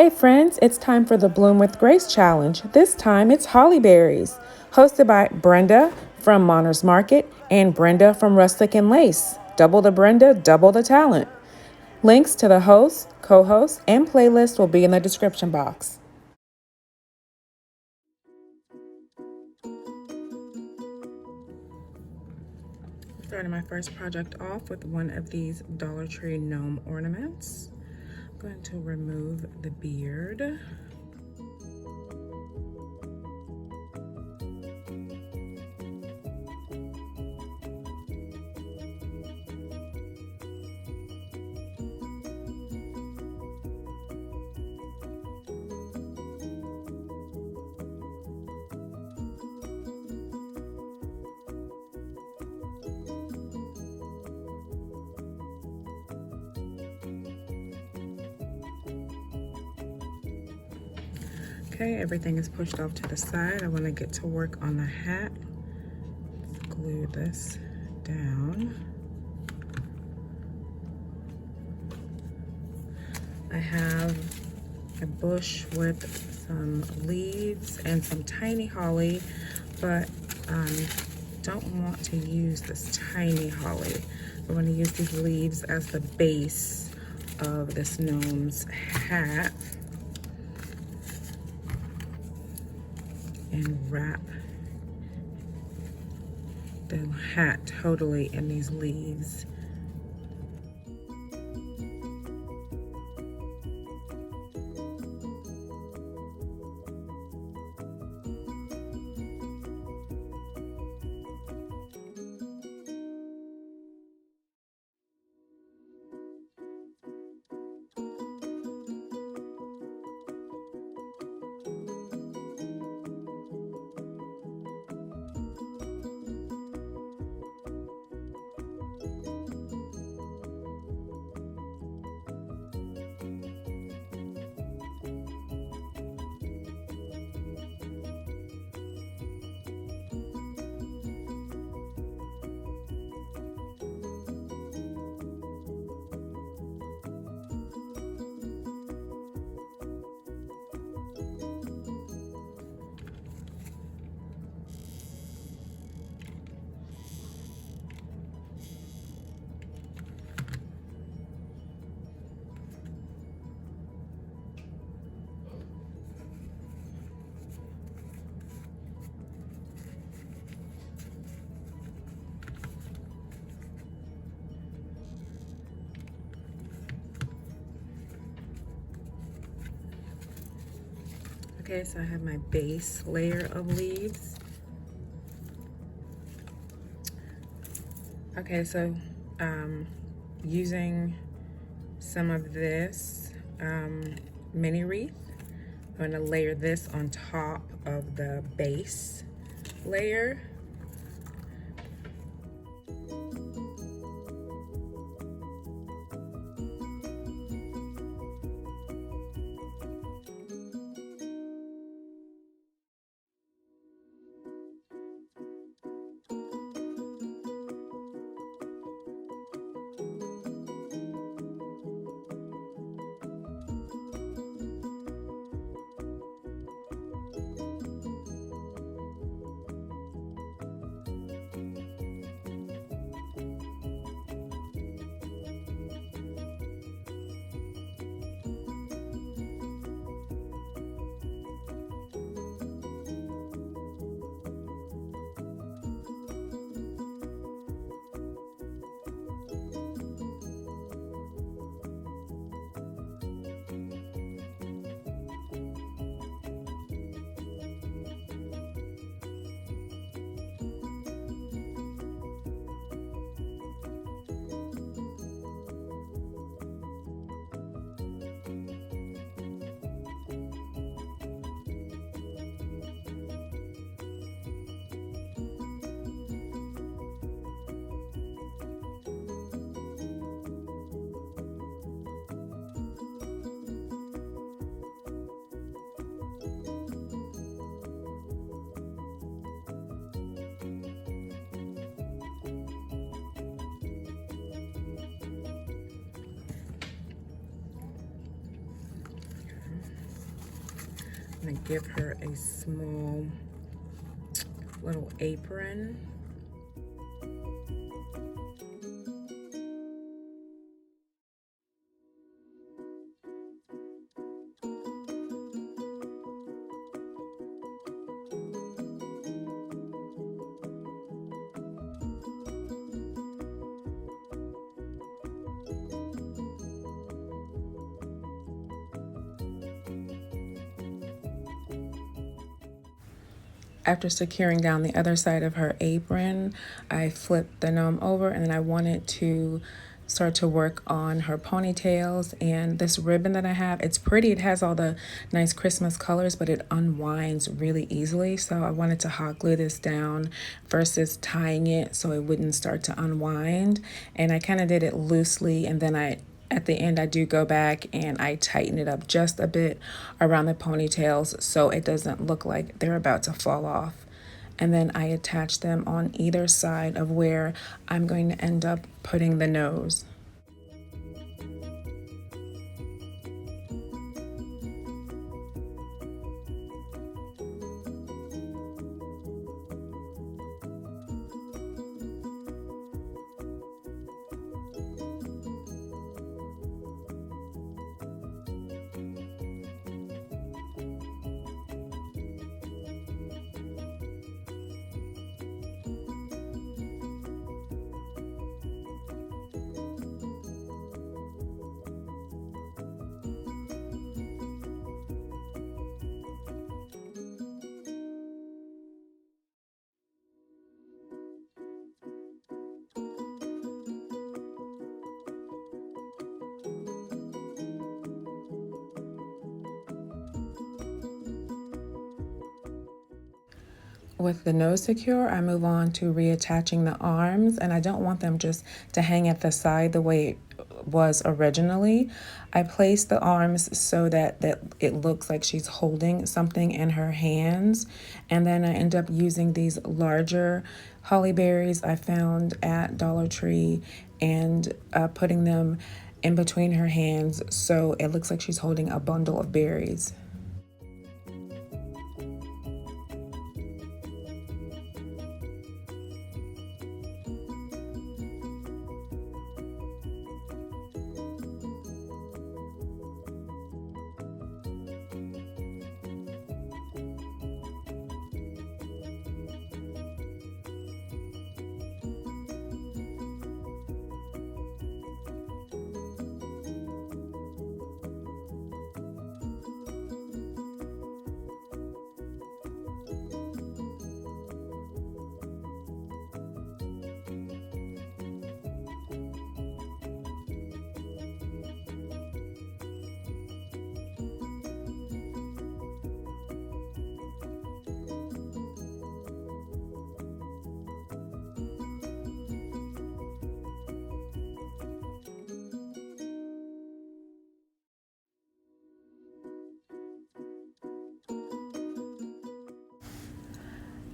Hey friends, it's time for the Bloom with Grace challenge. This time it's holly berries, hosted by Brenda from Monner's Market and Brenda from Rustic and Lace. Double the Brenda, double the talent. Links to the host, co-host, and playlist will be in the description box. Starting my first project off with one of these Dollar Tree gnome ornaments. I'm going to remove the beard. Okay, everything is pushed off to the side. I want to get to work on the hat. Let's glue this down. I have a bush with some leaves and some tiny holly, but don't want to use this tiny holly. I'm going to use these leaves as the base of this gnome's hat. And wrap the hat totally in these leaves. Okay, so I have my base layer of leaves. Okay, so using some of this mini wreath, I'm going to layer this on top of the base layer. I'm gonna give her a small little apron. After securing down the other side of her apron, I flipped the gnome over, and then I wanted to start to work on her ponytails. And this ribbon that I have, it's pretty. It has all the nice Christmas colors, but it unwinds really easily. So I wanted to hot glue this down versus tying it so it wouldn't start to unwind. And I kind of did it loosely, and then at the end, I do go back and I tighten it up just a bit around the ponytails so it doesn't look like they're about to fall off. And then I attach them on either side of where I'm going to end up putting the nose. With the nose secure, I move on to reattaching the arms, and I don't want them just to hang at the side the way it was originally. I place the arms so that it looks like she's holding something in her hands, and then I end up using these larger holly berries I found at Dollar Tree and putting them in between her hands so it looks like she's holding a bundle of berries.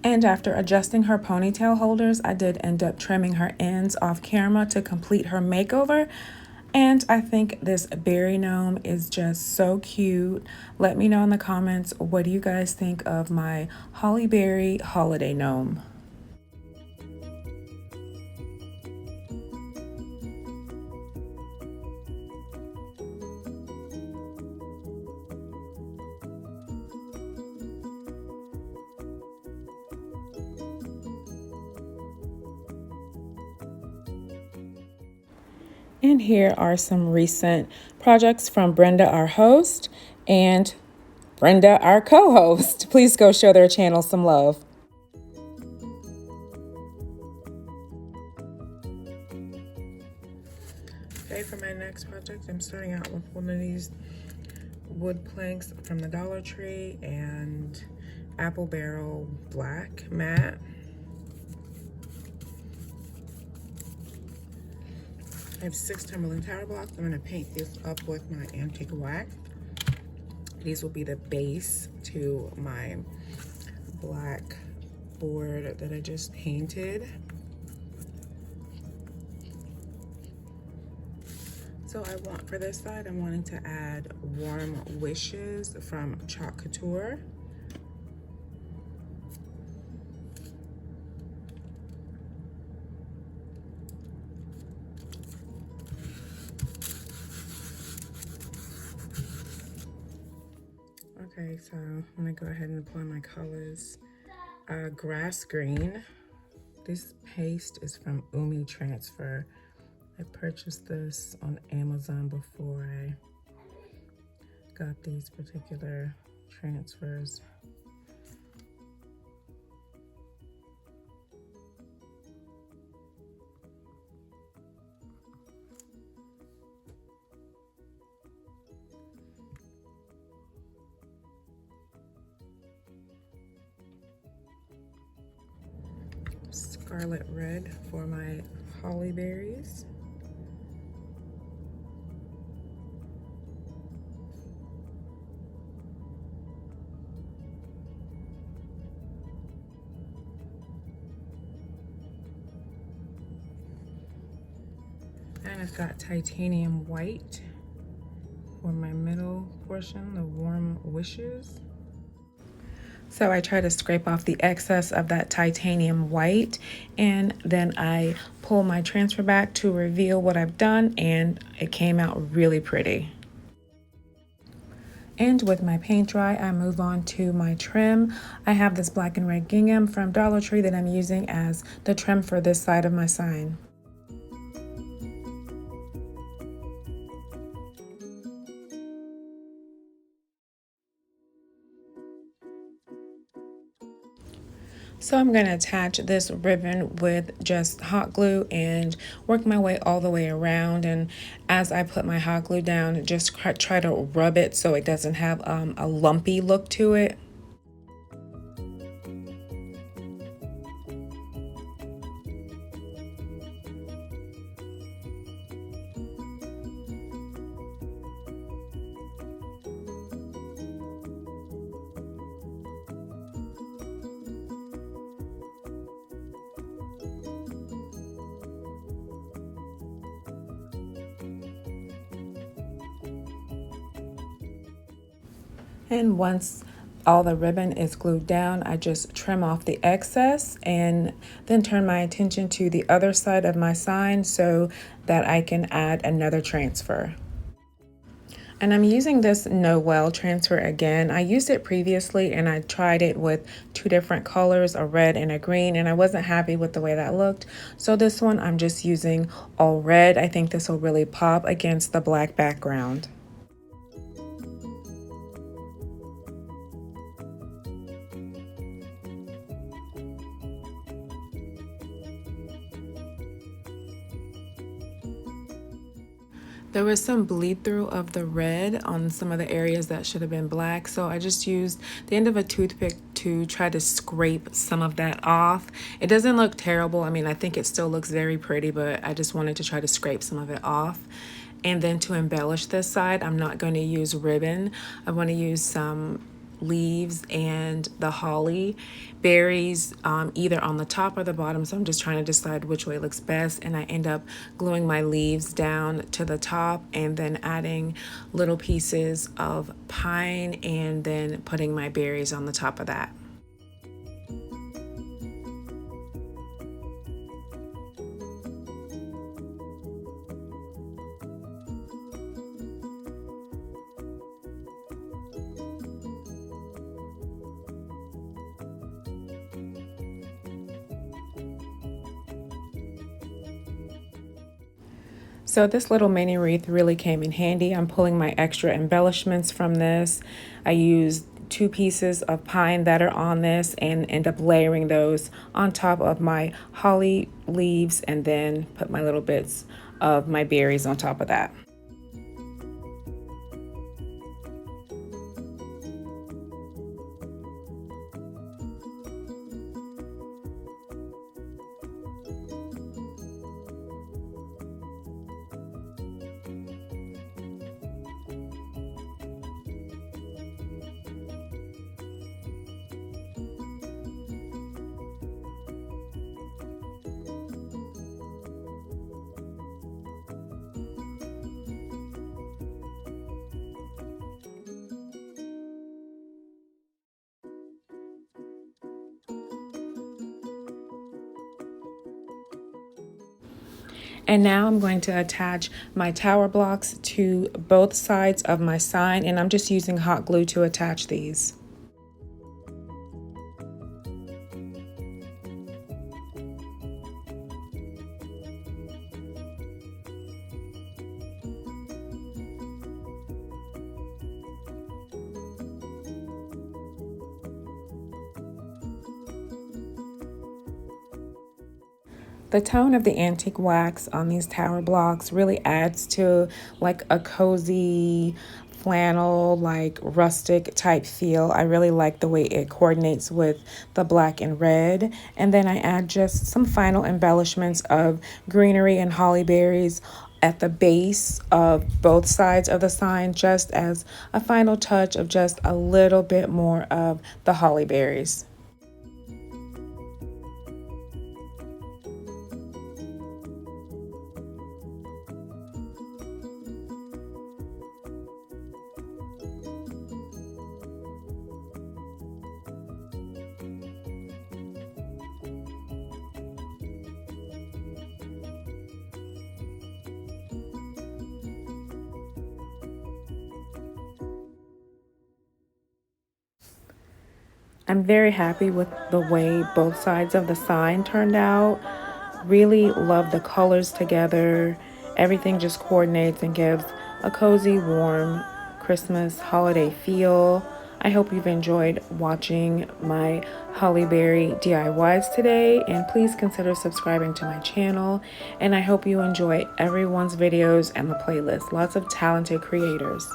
And after adjusting her ponytail holders, I did end up trimming her ends off camera to complete her makeover. And I think this berry gnome is just so cute. Let me know in the comments, what do you guys think of my holly berry holiday gnome? And here are some recent projects from Brenda, our host, and Brenda, our co-host. Please go show their channel some love. Okay, for my next project, I'm starting out with one of these wood planks from the Dollar Tree and apple barrel black matte. I have 6 tumbling tower blocks. I'm going to paint this up with my antique wax. These will be the base to my black board that I just painted. So for this side, I'm wanting to add Warm Wishes from Chalk Couture. Okay, so I'm gonna go ahead and apply my colors. Grass green. This paste is from Umi Transfer. I purchased this on Amazon before I got these particular transfers. Scarlet red for my holly berries. And I've got titanium white for my middle portion, the Warm Wishes. So I try to scrape off the excess of that titanium white, and then I pull my transfer back to reveal what I've done, and it came out really pretty. And with my paint dry, I move on to my trim. I have this black and red gingham from DollarTree that I'm using as the trim for this side of my sign. So I'm going to attach this ribbon with just hot glue and work my way all the way around. And as I put my hot glue down, just try to rub it so it doesn't have a lumpy look to it. And once all the ribbon is glued down, I just trim off the excess and then turn my attention to the other side of my sign so that I can add another transfer. And I'm using this Noel transfer again. I used it previously and I tried it with two different colors, a red and a green, and I wasn't happy with the way that looked. So this one I'm just using all red. I think this will really pop against the black background. There was some bleed through of the red on some of the areas that should have been black, so I just used the end of a toothpick to try to scrape some of that off. It doesn't look terrible. I mean, I think it still looks very pretty, but I just wanted to try to scrape some of it off. And then to embellish this side, I'm not going to use ribbon. I want to use some leaves and the holly berries either on the top or the bottom, so I'm just trying to decide which way looks best, and I end up gluing my leaves down to the top and then adding little pieces of pine and then putting my berries on the top of that. So this little mini wreath really came in handy. I'm pulling my extra embellishments from this. I used 2 pieces of pine that are on this and end up layering those on top of my holly leaves and then put my little bits of my berries on top of that. And now I'm going to attach my tower blocks to both sides of my sign, and I'm just using hot glue to attach these. The tone of the antique wax on these tower blocks really adds to like a cozy flannel, like rustic type feel. I really like the way it coordinates with the black and red. And then I add just some final embellishments of greenery and holly berries at the base of both sides of the sign, just as a final touch of just a little bit more of the holly berries. I'm very happy with the way both sides of the sign turned out. Really love the colors together. Everything just coordinates and gives a cozy, warm Christmas holiday feel. I hope you've enjoyed watching my Holly Berry DIYs today, and please consider subscribing to my channel. And I hope you enjoy everyone's videos and the playlist. Lots of talented creators.